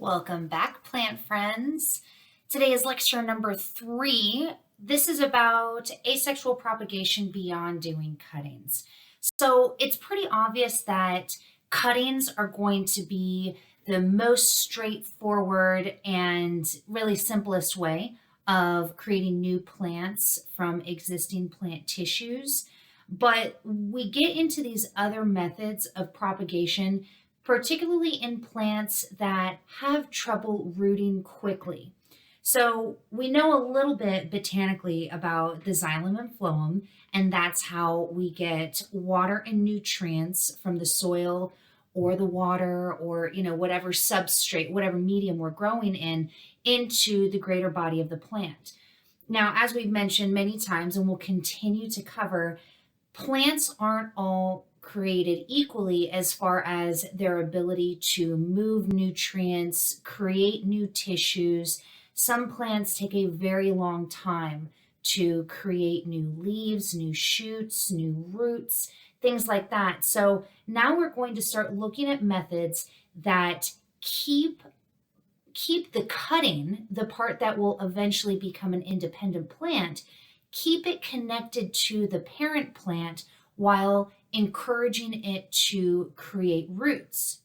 Welcome back, plant friends. Today is lecture number 3. This is about asexual propagation beyond doing cuttings. So it's pretty obvious that cuttings are going to be the most straightforward and really simplest way of creating new plants from existing plant tissues. But we get into these other methods of propagation, particularly in plants that have trouble rooting quickly. So we know a little bit botanically about the xylem and phloem, and that's how we get water and nutrients from the soil or the water or whatever substrate, whatever medium we're growing in, into the greater body of the plant. Now, as we've mentioned many times and we'll continue to cover, plants aren't all created equally as far as their ability to move nutrients, create new tissues. Some plants take a very long time to create new leaves, new shoots, new roots, things like that. So now we're going to start looking at methods that keep the cutting, the part that will eventually become an independent plant, keep it connected to the parent plant while encouraging it to create roots.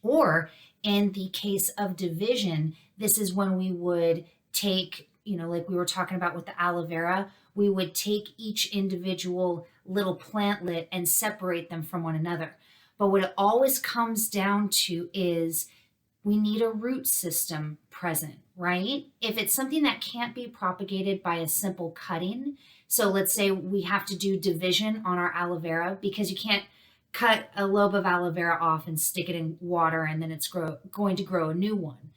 Or in the case of division, this is when we would take, like we were talking about with the aloe vera, we would take each individual little plantlet and separate them from one another. But what it always comes down to is we need a root system present, right? If it's something that can't be propagated by a simple cutting, so let's say we have to do division on our aloe vera, because you can't cut a lobe of aloe vera off and stick it in water and then it's going to grow a new one.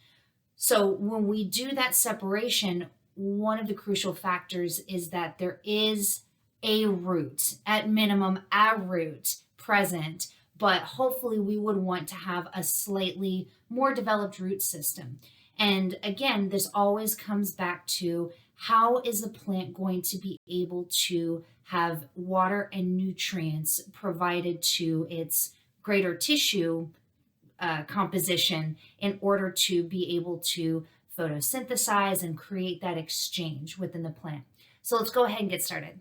So when we do that separation, one of the crucial factors is that there is a root, at minimum a root present, but hopefully we would want to have a slightly more developed root system. And again, this always comes back to how is the plant going to be able to have water and nutrients provided to its greater tissue composition in order to be able to photosynthesize and create that exchange within the plant. So let's go ahead and get started.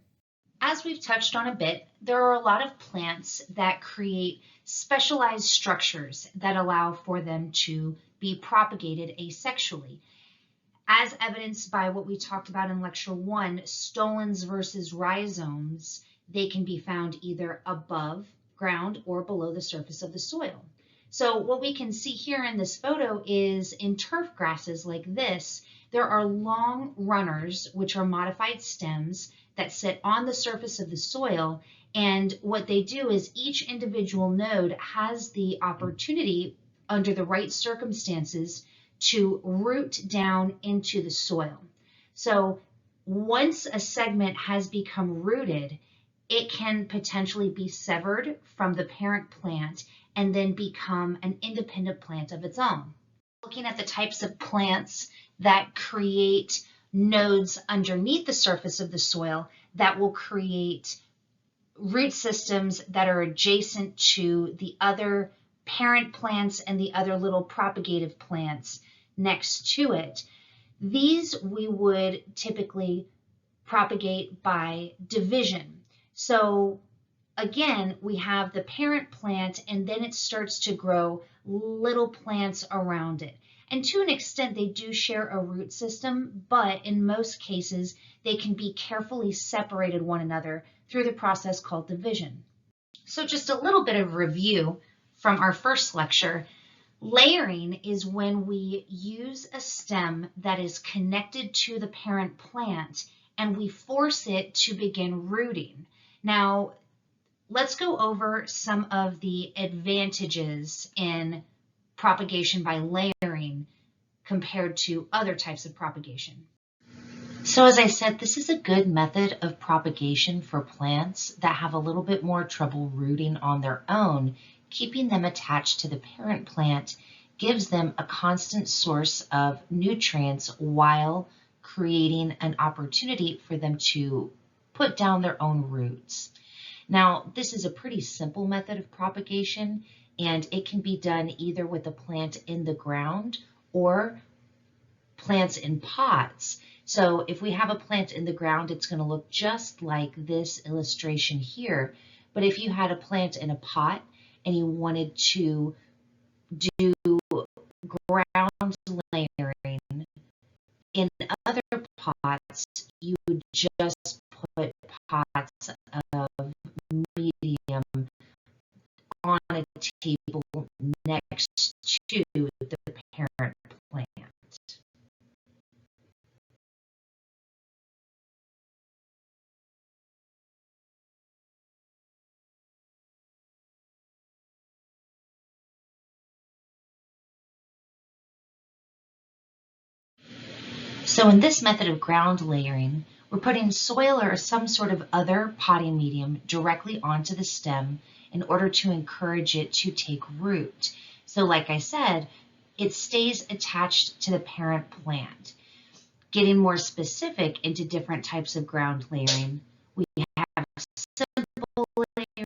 As we've touched on a bit, there are a lot of plants that create specialized structures that allow for them to be propagated asexually. As evidenced by what we talked about in lecture 1, stolons versus rhizomes, they can be found either above ground or below the surface of the soil. So what we can see here in this photo is in turf grasses like this, there are long runners, which are modified stems that sit on the surface of the soil. And what they do is each individual node has the opportunity, under the right circumstances, to root down into the soil. So once a segment has become rooted, it can potentially be severed from the parent plant and then become an independent plant of its own. Looking at the types of plants that create nodes underneath the surface of the soil that will create root systems that are adjacent to the other parent plants and the other little propagative plants next to it. These we would typically propagate by division. So again, we have the parent plant and then it starts to grow little plants around it. And to an extent, they do share a root system, but in most cases, they can be carefully separated one another through the process called division. So just a little bit of review from our first lecture. Layering is when we use a stem that is connected to the parent plant and we force it to begin rooting. Now, let's go over some of the advantages in propagation by layering compared to other types of propagation. So as I said, this is a good method of propagation for plants that have a little bit more trouble rooting on their own. Keeping them attached to the parent plant gives them a constant source of nutrients while creating an opportunity for them to put down their own roots. Now, this is a pretty simple method of propagation, and it can be done either with a plant in the ground or plants in pots. So if we have a plant in the ground, it's going to look just like this illustration here. But if you had a plant in a pot and you wanted to do ground layering in other pots, you would just put pots of medium on a table next to the parent plant. So in this method of ground layering, we're putting soil or some sort of other potting medium directly onto the stem in order to encourage it to take root. So like I said, it stays attached to the parent plant. Getting more specific into different types of ground layering, we have simple layering,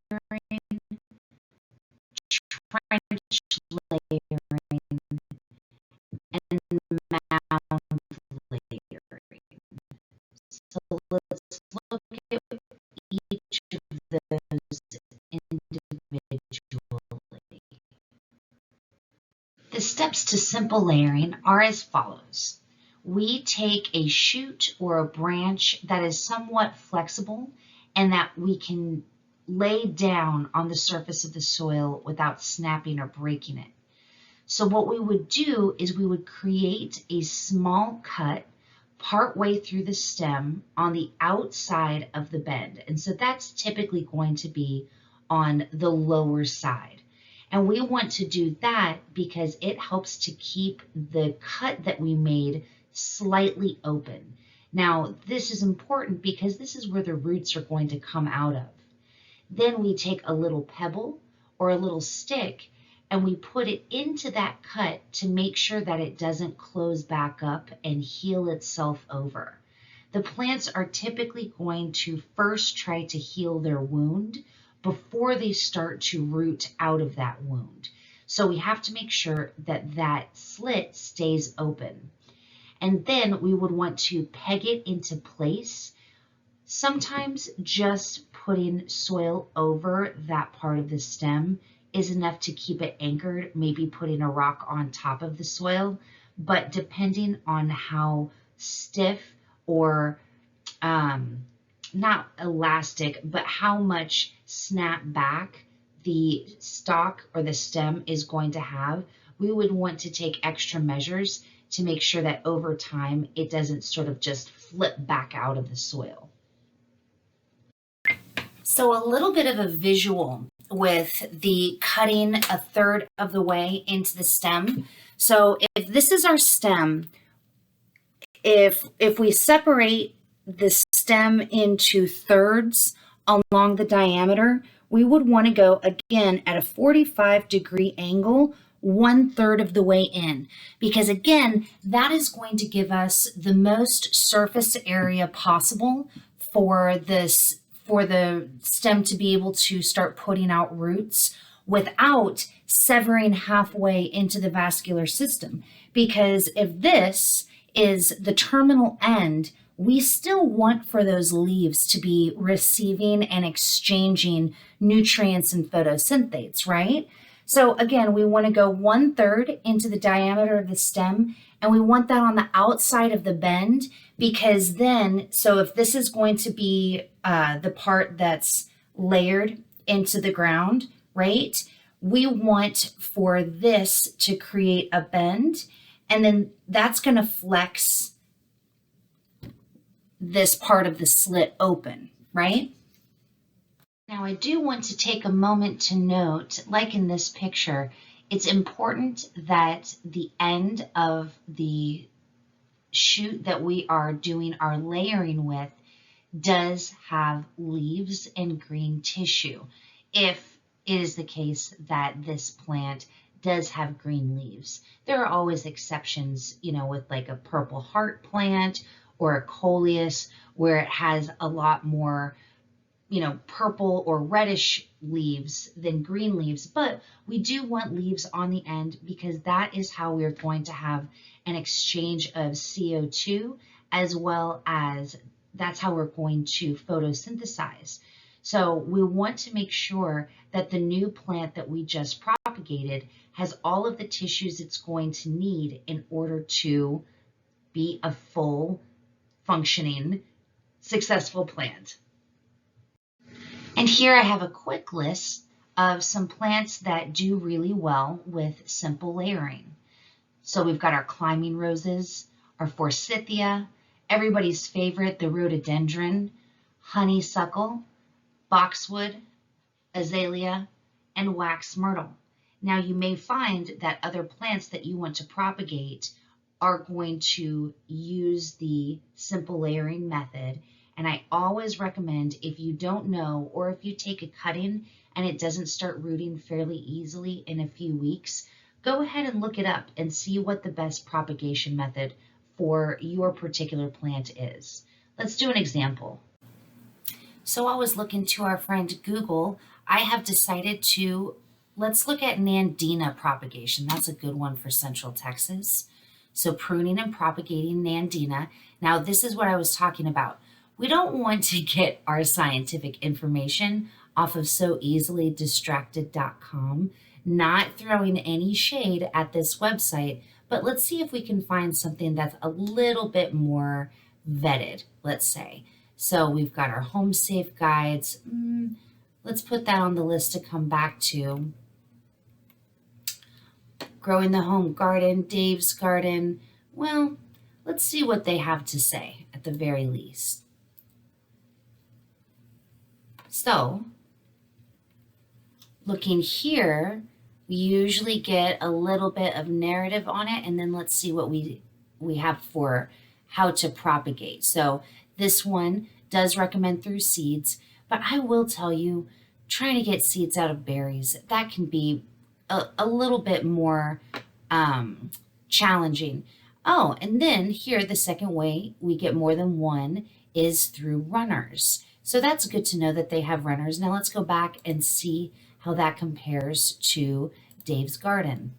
trench layering, and mound layering. So let's look at each of those individually. The steps to simple layering are as follows. We take a shoot or a branch that is somewhat flexible and that we can lay down on the surface of the soil without snapping or breaking it. So what we would do is we would create a small cut partway through the stem on the outside of the bend. And so that's typically going to be on the lower side. And we want to do that because it helps to keep the cut that we made slightly open. Now, this is important because this is where the roots are going to come out of. Then we take a little pebble or a little stick and we put it into that cut to make sure that it doesn't close back up and heal itself over. The plants are typically going to first try to heal their wound before they start to root out of that wound. So we have to make sure that that slit stays open. And then we would want to peg it into place. Sometimes just putting soil over that part of the stem is enough to keep it anchored, maybe putting a rock on top of the soil, but depending on how stiff or not elastic, but how much snap back the stalk or the stem is going to have, we would want to take extra measures to make sure that over time it doesn't sort of just flip back out of the soil. So a little bit of a visual with the cutting a third of the way into the stem. So if this is our stem, if we separate the stem into thirds along the diameter, we would want to go again at a 45-degree angle 1/3 of the way in, because again, that is going to give us the most surface area possible for this, for the stem to be able to start putting out roots without severing halfway into the vascular system. Because if this is the terminal end, we still want for those leaves to be receiving and exchanging nutrients and photosynthates, right? So again, we want to go 1/3 into the diameter of the stem, and we want that on the outside of the bend, because then, so if this is going to be the part that's layered into the ground, right? We want for this to create a bend, and then that's going to flex this part of the slit open, right? Now I do want to take a moment to note, like in this picture, it's important that the end of the shoot that we are doing our layering with does have leaves and green tissue, if it is the case that this plant does have green leaves. There are always exceptions, you know, with like a purple heart plant or a coleus where it has a lot more, purple or reddish leaves than green leaves, but we do want leaves on the end because that is how we're going to have an exchange of CO2, as well as that's how we're going to photosynthesize. So we want to make sure that the new plant that we just propagated has all of the tissues it's going to need in order to be a full functioning, successful plant. And here I have a quick list of some plants that do really well with simple layering. So we've got our climbing roses, our forsythia, everybody's favorite, the rhododendron, honeysuckle, boxwood, azalea, and wax myrtle. Now you may find that other plants that you want to propagate are going to use the simple layering method. And I always recommend, if you don't know, or if you take a cutting and it doesn't start rooting fairly easily in a few weeks, go ahead and look it up and see what the best propagation method for your particular plant is. Let's do an example. So I was looking to our friend Google. I have decided let's look at Nandina propagation. That's a good one for Central Texas. So pruning and propagating Nandina. Now this is what I was talking about. We don't want to get our scientific information off of soeasilydistracted.com, not throwing any shade at this website, but let's see if we can find something that's a little bit more vetted, let's say. So we've got our home safe guides. Let's put that on the list to come back to. Growing the Home Garden, Dave's Garden. Well, let's see what they have to say at the very least. So, looking here, we usually get a little bit of narrative on it, and then let's see what we have for how to propagate. So this one does recommend through seeds, but I will tell you, trying to get seeds out of berries, that can be a little bit more challenging. Oh, and then here, the second way we get more than one is through runners. So that's good to know that they have runners. Now let's go back and see how that compares to Dave's garden.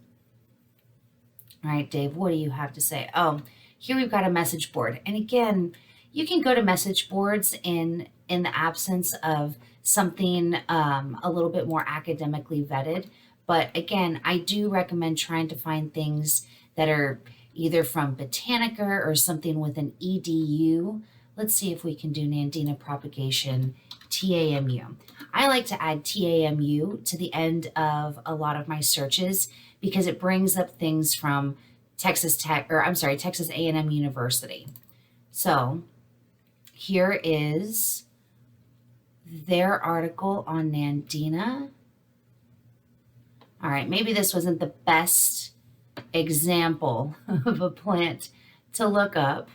All right, Dave, what do you have to say? Oh, here we've got a message board. And again, you can go to message boards in the absence of something a little bit more academically vetted. But again, I do recommend trying to find things that are either from Botanica or something with an EDU. Let's see if we can do Nandina Propagation, TAMU. I like to add TAMU to the end of a lot of my searches because it brings up things from Texas A&M University. So here is their article on Nandina. All right, maybe this wasn't the best example of a plant to look up.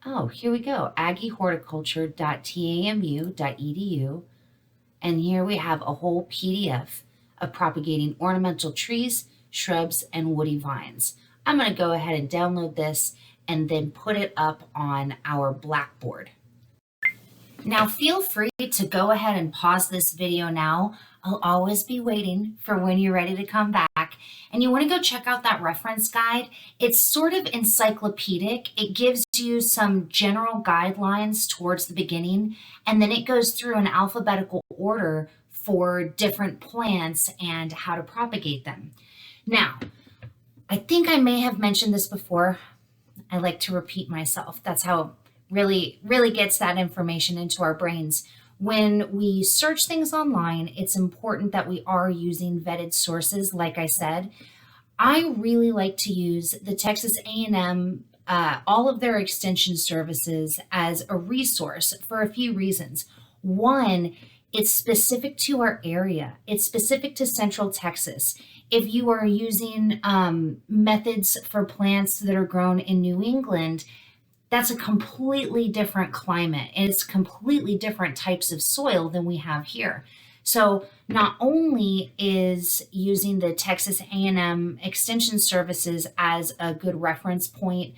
Oh, here we go, aggiehorticulture.tamu.edu. And here we have a whole PDF of propagating ornamental trees, shrubs, and woody vines. I'm going to go ahead and download this and then put it up on our Blackboard. Now feel free to go ahead and pause this video now. I'll always be waiting for when you're ready to come back. And you want to go check out that reference guide. It's sort of encyclopedic. It gives you some general guidelines towards the beginning, and then it goes through an alphabetical order for different plants and how to propagate them. Now, I think I may have mentioned this before. I like to repeat myself. That's how really gets that information into our brains. When we search things online, it's important that we are using vetted sources, like I said. I really like to use the Texas A&M, all of their extension services as a resource for a few reasons. One, it's specific to our area. It's specific to Central Texas. If you are using methods for plants that are grown in New England, that's a completely different climate, and it's completely different types of soil than we have here. So not only is using the Texas A&M Extension Services as a good reference point,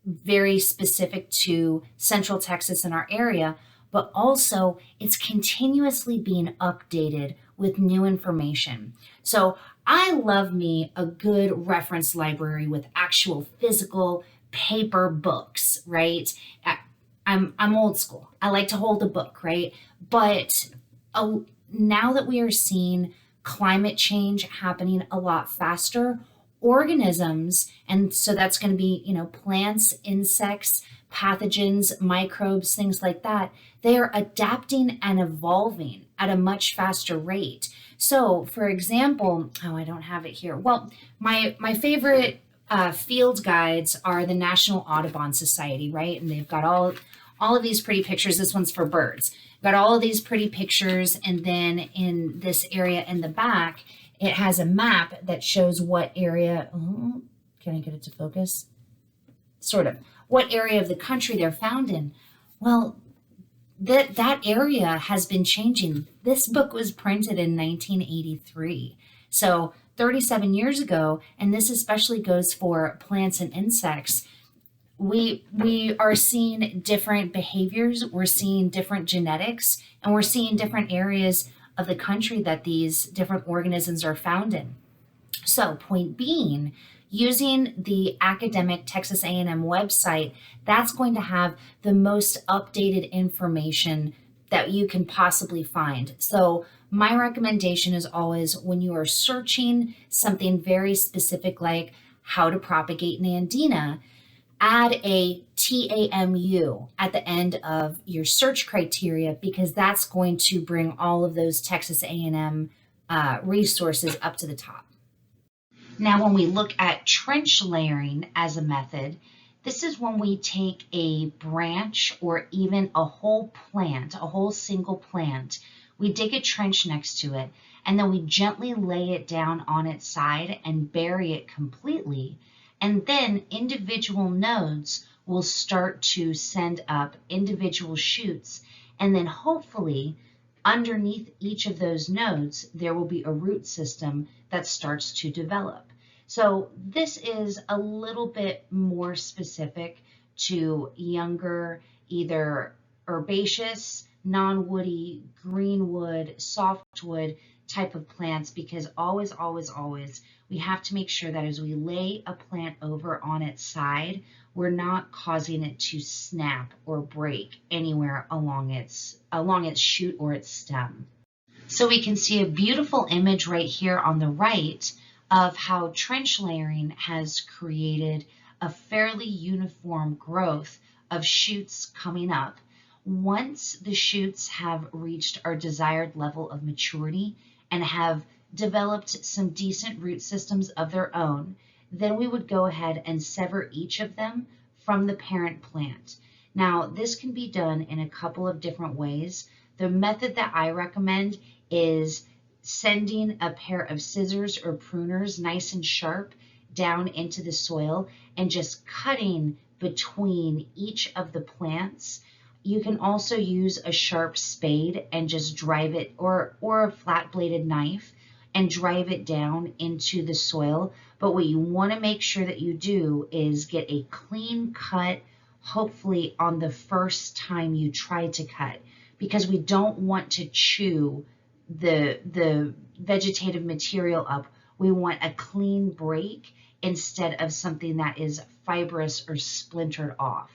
very specific to Central Texas and our area, but also it's continuously being updated with new information. So I love me a good reference library with actual physical paper books, right? I'm old school. I like to hold a book, right? But now that we are seeing climate change happening a lot faster, organisms, and so that's going to be, plants, insects, pathogens, microbes, things like that, they are adapting and evolving at a much faster rate. So, for example, oh, I don't have it here. Well, my favorite field guides are the National Audubon Society, right? And they've got all of these pretty pictures. This one's for birds. Got all of these pretty pictures, and then in this area in the back, it has a map that shows what area. Oh, can I get it to focus? Sort of. What area of the country they're found in. Well, that area has been changing. This book was printed in 1983. So 37 years ago, and this especially goes for plants and insects, we are seeing different behaviors, we're seeing different genetics, and we're seeing different areas of the country that these different organisms are found in. So, point being, using the academic Texas A&M website, that's going to have the most updated information that you can possibly find. So, my recommendation is always, when you are searching something very specific like how to propagate Nandina, add a TAMU at the end of your search criteria, because that's going to bring all of those Texas A&M resources up to the top. Now, when we look at trench layering as a method, this is when we take a branch or even a whole plant, a whole single plant, we dig a trench next to it, and then we gently lay it down on its side and bury it completely. And then individual nodes will start to send up individual shoots. And then hopefully underneath each of those nodes, there will be a root system that starts to develop. So this is a little bit more specific to younger, either herbaceous, non-woody, greenwood, softwood type of plants, because always, we have to make sure that as we lay a plant over on its side, we're not causing it to snap or break anywhere along its shoot or its stem. So we can see a beautiful image right here on the right of how trench layering has created a fairly uniform growth of shoots coming up. Once the shoots have reached our desired level of maturity and have developed some decent root systems of their own, then we would go ahead and sever each of them from the parent plant. Now, this can be done in a couple of different ways. The method that I recommend is sending a pair of scissors or pruners nice and sharp down into the soil and just cutting between each of the plants. You can also use a sharp spade and just drive it, or a flat bladed knife, and drive it down into the soil. But what you want to make sure that you do is get a clean cut, hopefully on the first time you try to cut, because we don't want to chew the vegetative material up. We want a clean break instead of something that is fibrous or splintered off.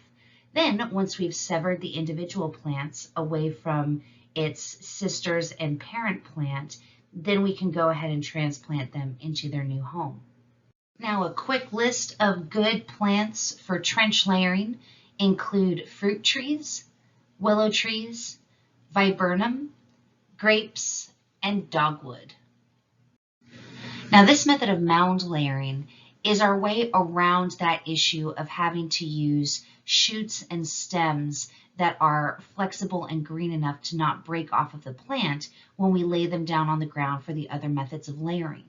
Then, once we've severed the individual plants away from its sisters and parent plant, then we can go ahead and transplant them into their new home. Now, a quick list of good plants for trench layering include fruit trees, willow trees, viburnum, grapes, and dogwood. Now, this method of mound layering is our way around that issue of having to use shoots and stems that are flexible and green enough to not break off of the plant when we lay them down on the ground for the other methods of layering.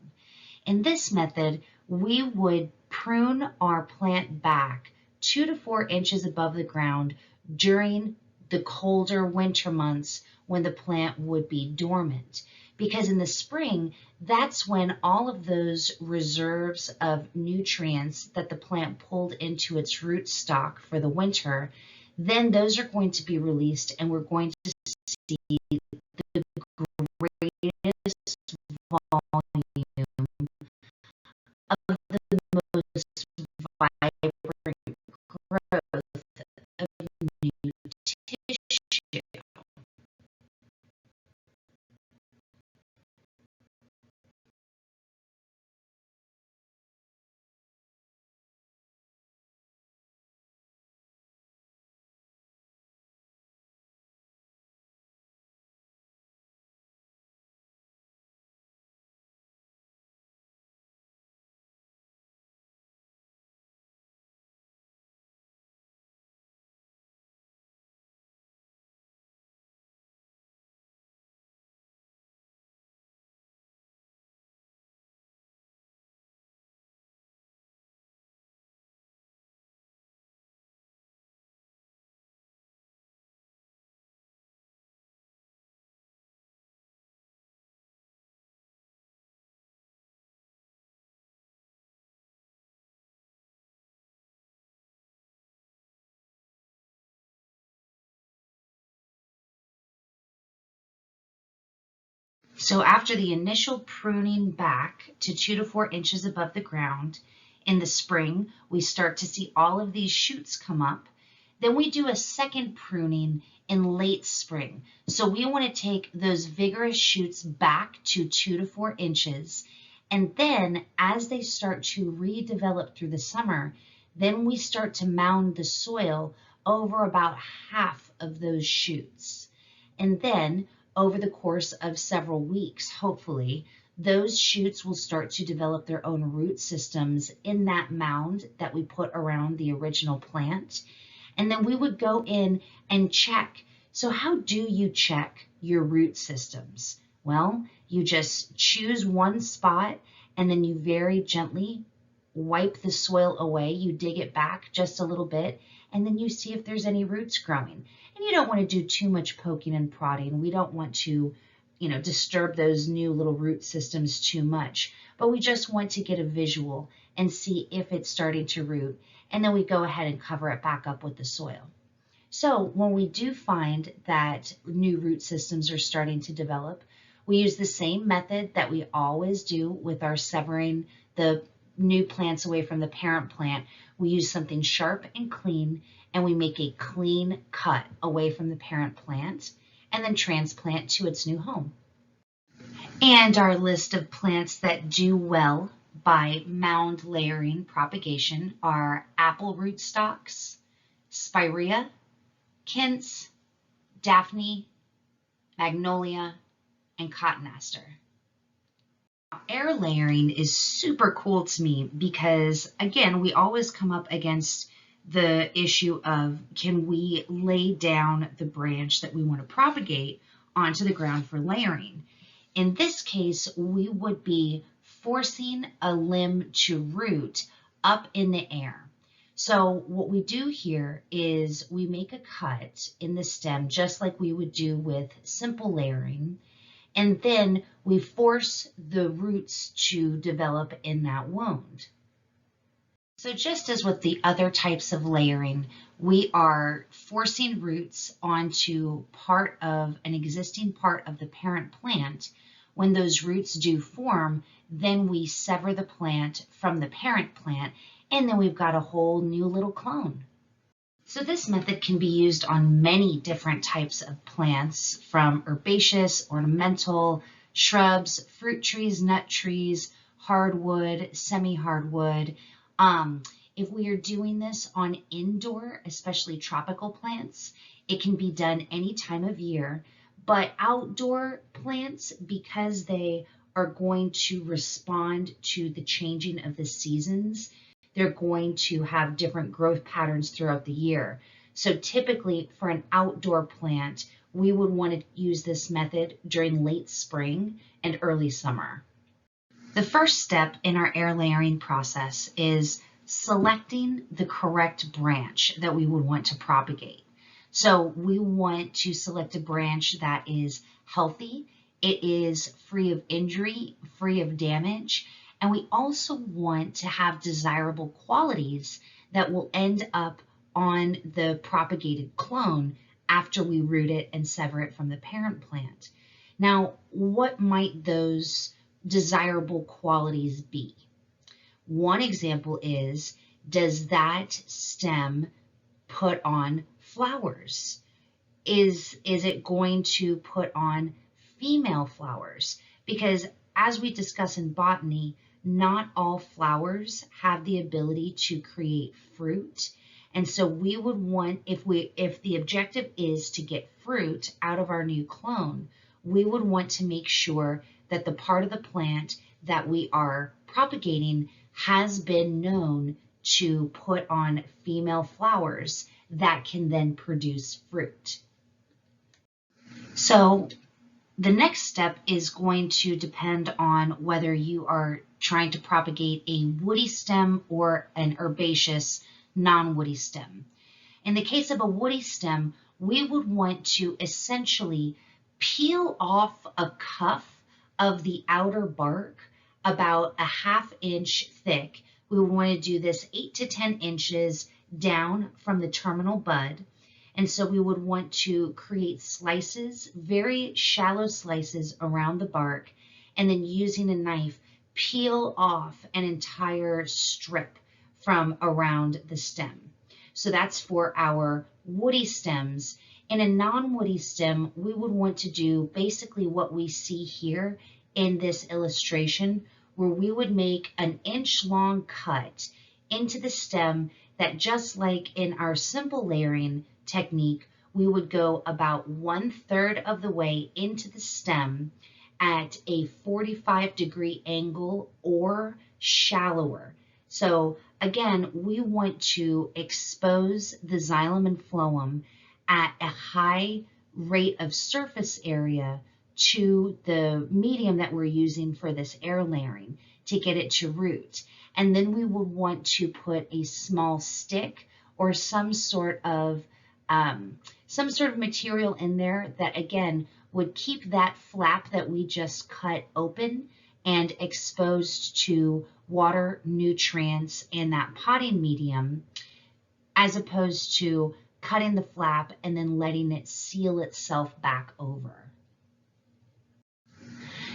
In this method, we would prune our plant back 2 to 4 inches above the ground during the colder winter months when the plant would be dormant. Because in the spring, that's when all of those reserves of nutrients that the plant pulled into its root stock for the winter, then those are going to be released, and we're going to see the greatest volume of the most vibrant growth of new tissue. So after the initial pruning back to 2 to 4 inches above the ground, in the spring, we start to see all of these shoots come up. Then we do a second pruning in late spring. So we want to take those vigorous shoots back to 2 to 4 inches. And then as they start to redevelop through the summer, then we start to mound the soil over about half of those shoots. And then over the course of several weeks, hopefully, those shoots will start to develop their own root systems in that mound that we put around the original plant. And then we would go in and check. So how do you check your root systems? Well, you just choose one spot and then you very gently wipe the soil away. You dig it back just a little bit, and then you see if there's any roots growing. And you don't want to do too much poking and prodding. We don't want to, disturb those new little root systems too much, but we just want to get a visual and see if it's starting to root. And then we go ahead and cover it back up with the soil. So when we do find that new root systems are starting to develop, we use the same method that we always do with our severing the new plants away from the parent plant. We use something sharp and clean, and we make a clean cut away from the parent plant and then transplant to its new home. And our list of plants that do well by mound layering propagation are apple rootstocks, spirea, quince, daphne, magnolia, and cotton aster. Air layering is super cool to me because, again, we always come up against the issue of, can we lay down the branch that we want to propagate onto the ground for layering? In this case, we would be forcing a limb to root up in the air. So what we do here is we make a cut in the stem just like we would do with simple layering, and then we force the roots to develop in that wound. So just as with the other types of layering, we are forcing roots onto part of an existing part of the parent plant. When those roots do form, then we sever the plant from the parent plant, and then we've got a whole new little clone. So this method can be used on many different types of plants, from herbaceous, ornamental, shrubs, fruit trees, nut trees, hardwood, semi-hardwood. If we are doing this on indoor, especially tropical plants, it can be done any time of year. But outdoor plants, because they are going to respond to the changing of the seasons, they're going to have different growth patterns throughout the year. So typically for an outdoor plant, we would want to use this method during late spring and early summer. The first step in our air layering process is selecting the correct branch that we would want to propagate. So we want to select a branch that is healthy, it is free of injury, free of damage, and we also want to have desirable qualities that will end up on the propagated clone after we root it and sever it from the parent plant. Now, what might those desirable qualities be? One example is, does that stem put on flowers? Is it going to put on female flowers? Because as we discuss in botany, not all flowers have the ability to create fruit. And so we would want, if the objective is to get fruit out of our new clone, we would want to make sure that the part of the plant that we are propagating has been known to put on female flowers that can then produce fruit. So the next step is going to depend on whether you are trying to propagate a woody stem or an herbaceous non-woody stem. In the case of a woody stem, we would want to essentially peel off a cuff of the outer bark about a ½ inch thick. We want to do this 8 to 10 inches down from the terminal bud. And so we would want to create slices, very shallow slices around the bark, and then using a knife, peel off an entire strip from around the stem. So that's for our woody stems. In a non-woody stem, we would want to do basically what we see here in this illustration, where we would make an inch-long cut into the stem that, just like in our simple layering technique, we would go about 1/3 of the way into the stem at a 45-degree angle or shallower. So again, we want to expose the xylem and phloem at a high rate of surface area to the medium that we're using for this air layering to get it to root. And then we would want to put a small stick or some sort of material in there that, again, would keep that flap that we just cut open and exposed to water, nutrients, and that potting medium, as opposed to cutting the flap and then letting it seal itself back over.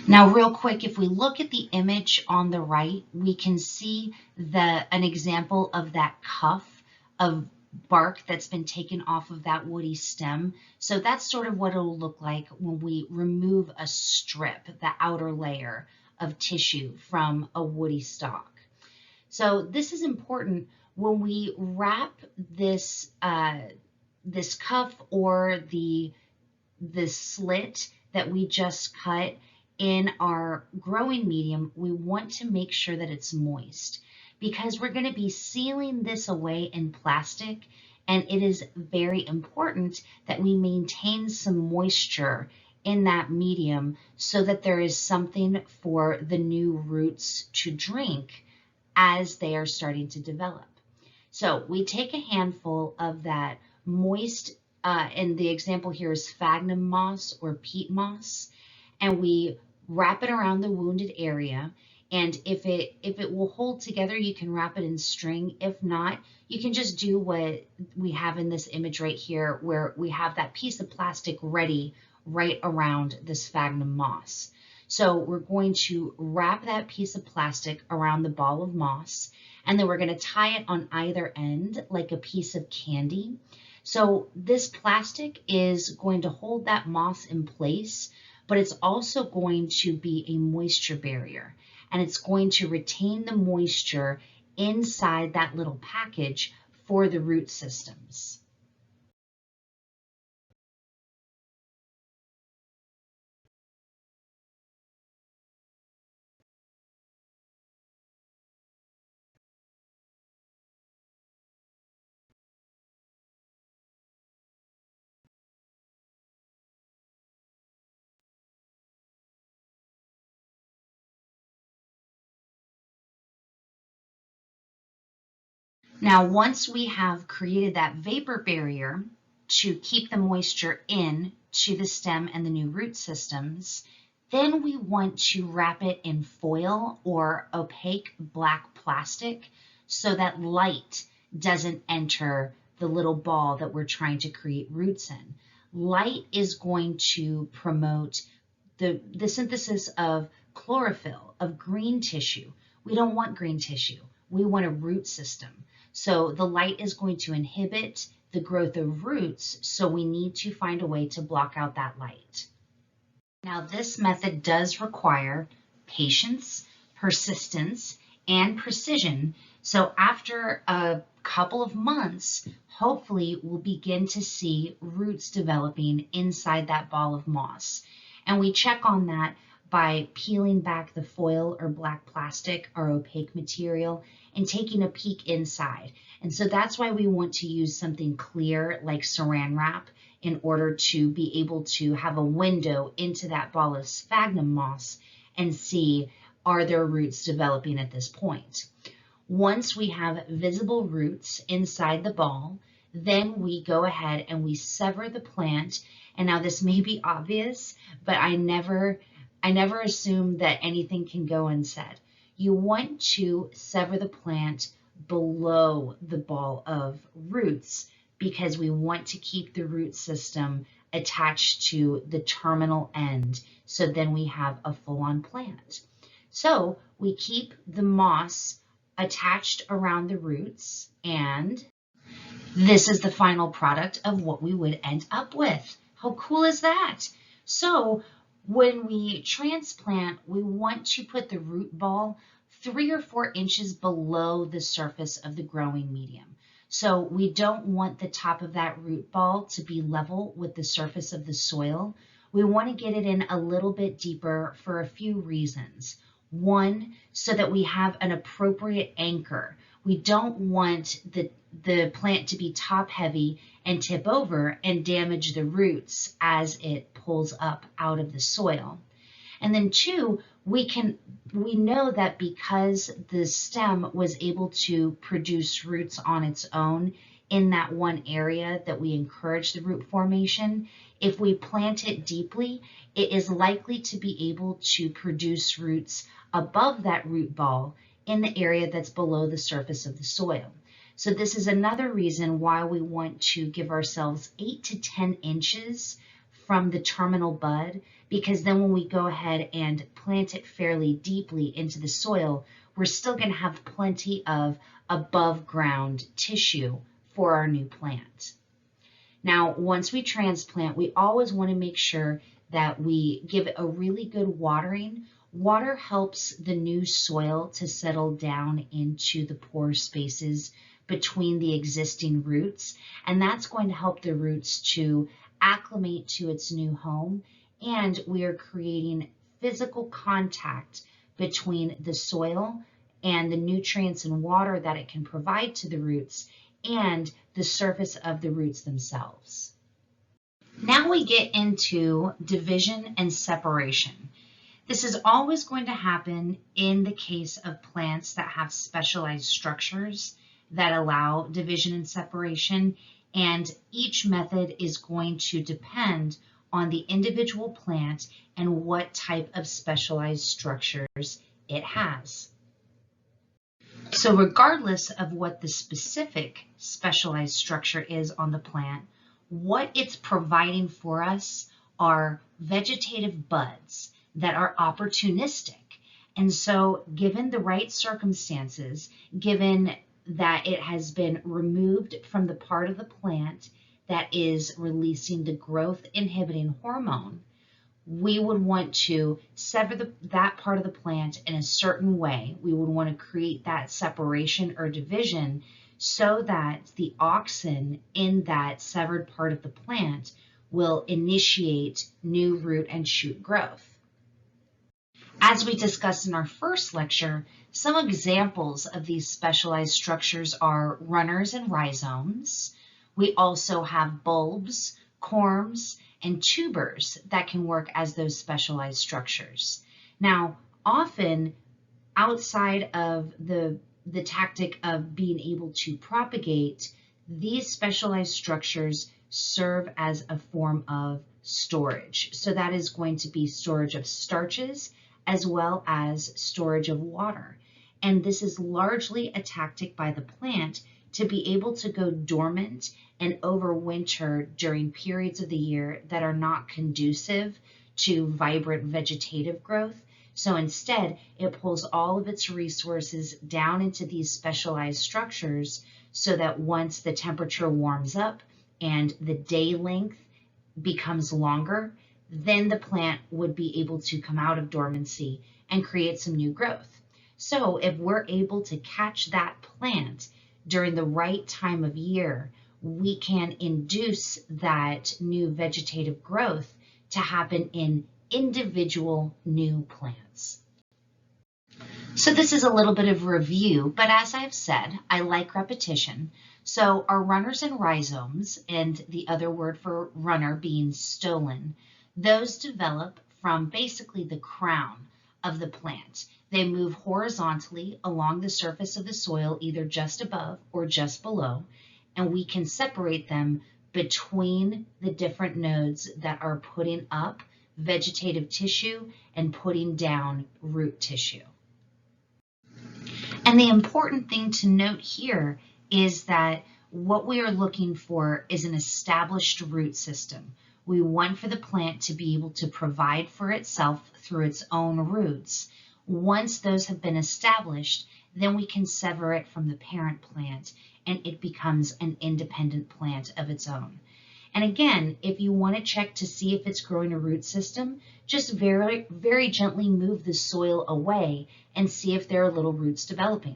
Now, real quick, if we look at the image on the right, we can see an example of that cuff of bark that's been taken off of that woody stem. So that's sort of what it'll look like when we remove a strip, the outer layer of tissue from a woody stalk. So this is important when we wrap this cuff or the slit that we just cut in our growing medium. We want to make sure that it's moist, because we're going to be sealing this away in plastic, and it is very important that we maintain some moisture in that medium so that there is something for the new roots to drink as they are starting to develop. So we take a handful of that moist, and the example here is sphagnum moss or peat moss, and we wrap it around the wounded area. And if it will hold together, you can wrap it in string. If not, you can just do what we have in this image right here, where we have that piece of plastic ready right around the sphagnum moss. So we're going to wrap that piece of plastic around the ball of moss, and then we're going to tie it on either end like a piece of candy. So this plastic is going to hold that moss in place, but it's also going to be a moisture barrier, and it's going to retain the moisture inside that little package for the root systems. Now, once we have created that vapor barrier to keep the moisture in to the stem and the new root systems, then we want to wrap it in foil or opaque black plastic so that light doesn't enter the little ball that we're trying to create roots in. Light is going to promote the synthesis of chlorophyll, of green tissue. We don't want green tissue. We want a root system. So the light is going to inhibit the growth of roots, so we need to find a way to block out that light. Now, this method does require patience, persistence, and precision. So after a couple of months, hopefully we'll begin to see roots developing inside that ball of moss. And we check on that by peeling back the foil or black plastic or opaque material and taking a peek inside. And so that's why we want to use something clear like saran wrap in order to be able to have a window into that ball of sphagnum moss and see, are there roots developing at this point? Once we have visible roots inside the ball, then we go ahead and we sever the plant. And now this may be obvious, but I never assume that anything can go unsaid. You want to sever the plant below the ball of roots because we want to keep the root system attached to the terminal end, so then we have a full-on plant. So we keep the moss attached around the roots, and this is the final product of what we would end up with. How cool is that? So when we transplant, we want to put the root ball 3 or 4 inches below the surface of the growing medium. So we don't want the top of that root ball to be level with the surface of the soil. We want to get it in a little bit deeper for a few reasons. One, so that we have an appropriate anchor. We don't want the plant to be top heavy and tip over and damage the roots as it pulls up out of the soil. And then 2, we know that because the stem was able to produce roots on its own in that one area that we encourage the root formation, if we plant it deeply, it is likely to be able to produce roots above that root ball in the area that's below the surface of the soil. So this is another reason why we want to give ourselves 8 to 10 inches from the terminal bud, because then when we go ahead and plant it fairly deeply into the soil, we're still going to have plenty of above ground tissue for our new plant. Now, once we transplant, we always want to make sure that we give it a really good watering. Water helps the new soil to settle down into the pore spaces between the existing roots, and that's going to help the roots to acclimate to its new home, and we are creating physical contact between the soil and the nutrients and water that it can provide to the roots and the surface of the roots themselves. Now we get into division and separation. This is always going to happen in the case of plants that have specialized structures that allow division and separation, and each method is going to depend on the individual plant and what type of specialized structures it has. So regardless of what the specific specialized structure is on the plant, what it's providing for us are vegetative buds that are opportunistic. And so given the right circumstances, given that it has been removed from the part of the plant that is releasing the growth inhibiting hormone, we would want to sever that part of the plant in a certain way. We would want to create that separation or division so that the auxin in that severed part of the plant will initiate new root and shoot growth. As we discussed in our first lecture, some examples of these specialized structures are runners and rhizomes. We also have bulbs, corms, and tubers that can work as those specialized structures. Now, often outside of the tactic of being able to propagate, these specialized structures serve as a form of storage. So that is going to be storage of starches as well as storage of water. And this is largely a tactic by the plant to be able to go dormant and overwinter during periods of the year that are not conducive to vibrant vegetative growth. So instead, it pulls all of its resources down into these specialized structures so that once the temperature warms up and the day length becomes longer, then the plant would be able to come out of dormancy and create some new growth. So if we're able to catch that plant during the right time of year, we can induce that new vegetative growth to happen in individual new plants. So this is a little bit of review, but as I've said, I like repetition. So our runners and rhizomes, and the other word for runner being stolon, those develop from basically the crown of the plant. They move horizontally along the surface of the soil, either just above or just below, and we can separate them between the different nodes that are putting up vegetative tissue and putting down root tissue. And the important thing to note here is that what we are looking for is an established root system. We want for the plant to be able to provide for itself through its own roots. Once those have been established, then we can sever it from the parent plant and it becomes an independent plant of its own. And again, if you want to check to see if it's growing a root system, just very, very gently move the soil away and see if there are little roots developing.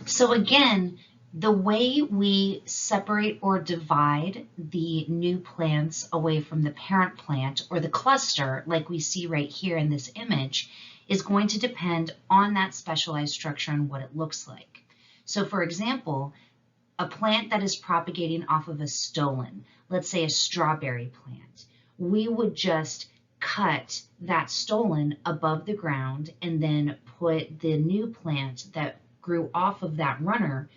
So again, the way we separate or divide the new plants away from the parent plant or the cluster, like we see right here in this image, is going to depend on that specialized structure and what it looks like. So for example, a plant that is propagating off of a stolon, let's say a strawberry plant, we would just cut that stolon above the ground and then put the new plant that grew off of that runner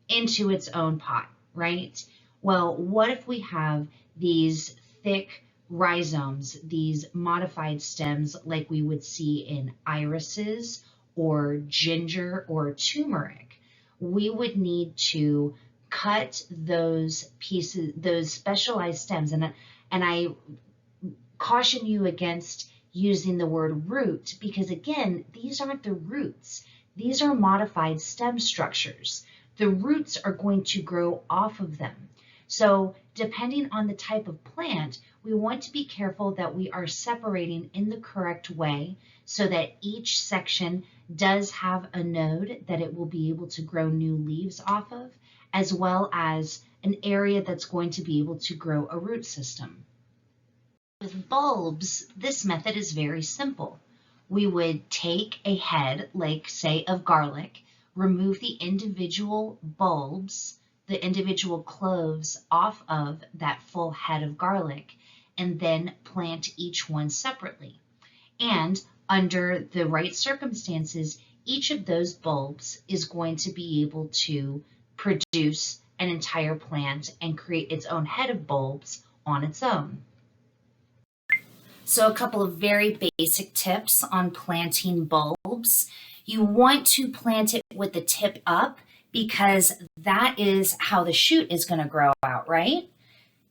into its own pot, right? Well, what if we have these thick rhizomes, these modified stems like we would see in irises or ginger or turmeric? We would need to cut those pieces, those specialized stems, and I caution you against using the word root because again, these aren't the roots. These are modified stem structures. The roots are going to grow off of them. So depending on the type of plant, we want to be careful that we are separating in the correct way so that each section does have a node that it will be able to grow new leaves off of, as well as an area that's going to be able to grow a root system. With bulbs, this method is very simple. We would take a head, like say of garlic, remove the individual bulbs, the individual cloves off of that full head of garlic, and then plant each one separately. And under the right circumstances, each of those bulbs is going to be able to produce an entire plant and create its own head of bulbs on its own. So a couple of very basic tips on planting bulbs. You want to plant it with the tip up because that is how the shoot is going to grow out, right?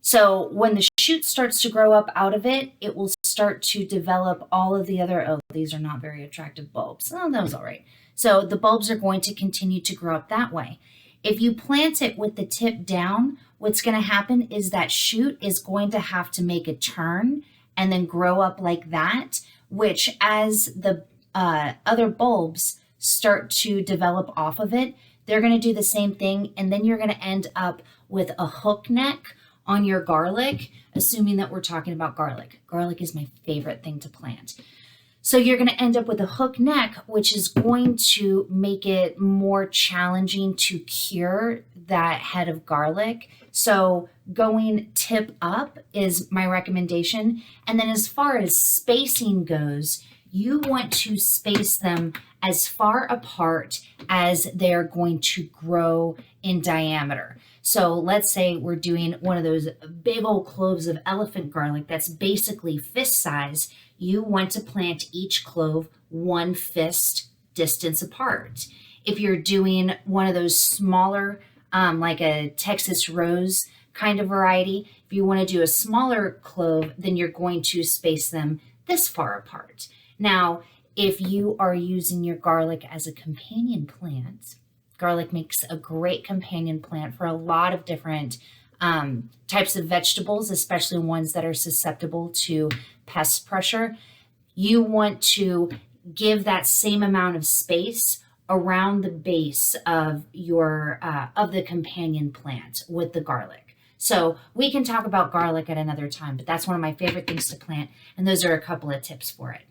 So when the shoot starts to grow up out of it, it will start to develop all of the other, oh, these are not very attractive bulbs. Oh, that was all right. So the bulbs are going to continue to grow up that way. If you plant it with the tip down, what's going to happen is that shoot is going to have to make a turn and then grow up like that, which as the other bulbs start to develop off of it, they're going to do the same thing. And then you're going to end up with a hook neck on your garlic, assuming that we're talking about garlic. Garlic is my favorite thing to plant. So you're going to end up with a hook neck, which is going to make it more challenging to cure that head of garlic. So going tip up is my recommendation. And then as far as spacing goes, you want to space them as far apart as they're going to grow in diameter. So let's say we're doing one of those big old cloves of elephant garlic that's basically fist size. You want to plant each clove 1 fist distance apart. If you're doing one of those smaller, like a Texas rose kind of variety, if you want to do a smaller clove, then you're going to space them this far apart. Now, if you are using your garlic as a companion plant, garlic makes a great companion plant for a lot of different types of vegetables, especially ones that are susceptible to pest pressure. You want to give that same amount of space around the base of your of the companion plant with the garlic. So we can talk about garlic at another time, but that's one of my favorite things to plant, and those are a couple of tips for it.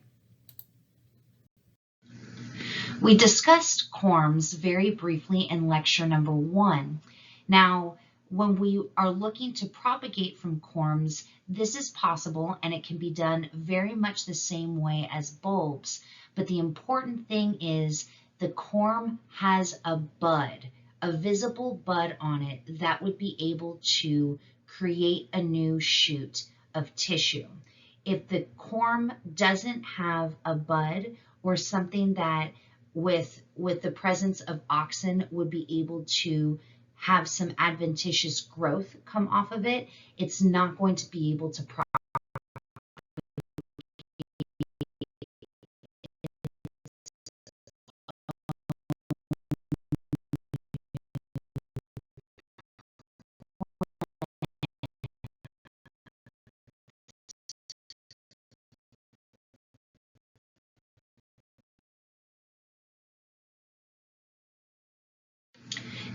We discussed corms very briefly in lecture number 1. Now, when we are looking to propagate from corms, this is possible and it can be done very much the same way as bulbs. But the important thing is the corm has a bud, a visible bud on it that would be able to create a new shoot of tissue. If the corm doesn't have a bud or something that with the presence of oxen would be able to have some adventitious growth come off of it, it's not going to be able to propagate.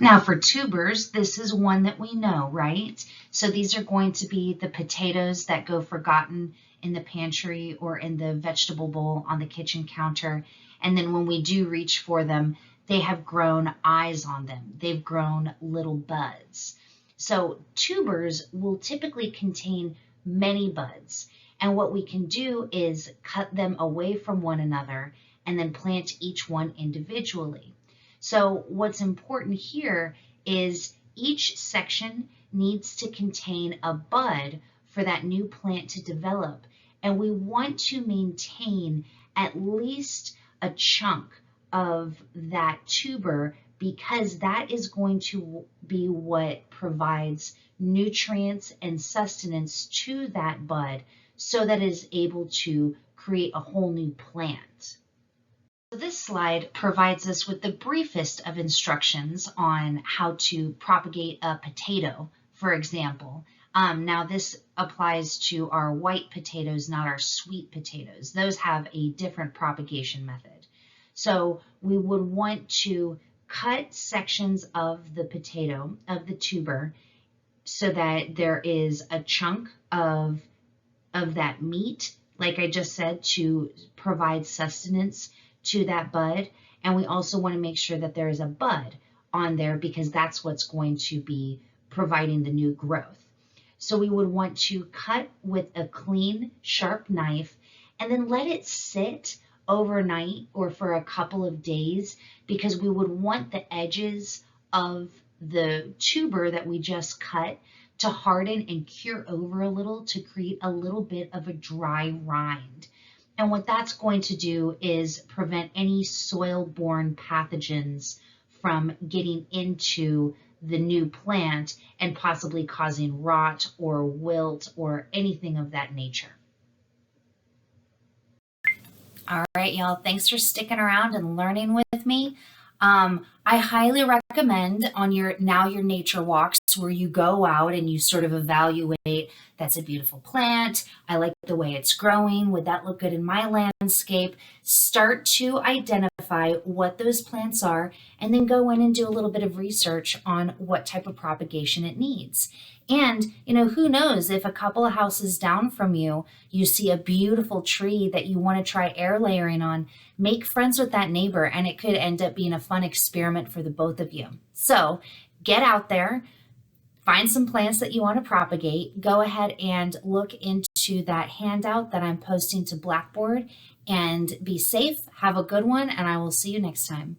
Now for tubers, this is one that we know, right? So these are going to be the potatoes that go forgotten in the pantry or in the vegetable bowl on the kitchen counter. And then when we do reach for them, they have grown eyes on them. They've grown little buds. So tubers will typically contain many buds. And what we can do is cut them away from one another and then plant each one individually. So what's important here is each section needs to contain a bud for that new plant to develop. And we want to maintain at least a chunk of that tuber because that is going to be what provides nutrients and sustenance to that bud so that it is able to create a whole new plant. This slide provides us with the briefest of instructions on how to propagate a potato, for example. Now this applies to our white potatoes, not our sweet potatoes. Those have a different propagation method. So we would want to cut sections of the potato, of the tuber, so that there is a chunk of that meat, like I just said, to provide sustenance to that bud. And we also want to make sure that there is a bud on there because that's what's going to be providing the new growth. So we would want to cut with a clean, sharp knife and then let it sit overnight or for a couple of days because we would want the edges of the tuber that we just cut to harden and cure over a little to create a little bit of a dry rind. And what that's going to do is prevent any soil-borne pathogens from getting into the new plant and possibly causing rot or wilt or anything of that nature. All right, y'all, thanks for sticking around and learning with me. I highly recommend on your nature walks where you go out and you sort of evaluate, that's a beautiful plant. I like the way it's growing. Would that look good in my landscape? Start to identify what those plants are and then go in and do a little bit of research on what type of propagation it needs. And, who knows, if a couple of houses down from you, you see a beautiful tree that you want to try air layering on, make friends with that neighbor and it could end up being a fun experiment for the both of you. So get out there, find some plants that you want to propagate, go ahead and look into that handout that I'm posting to Blackboard and be safe. Have a good one and I will see you next time.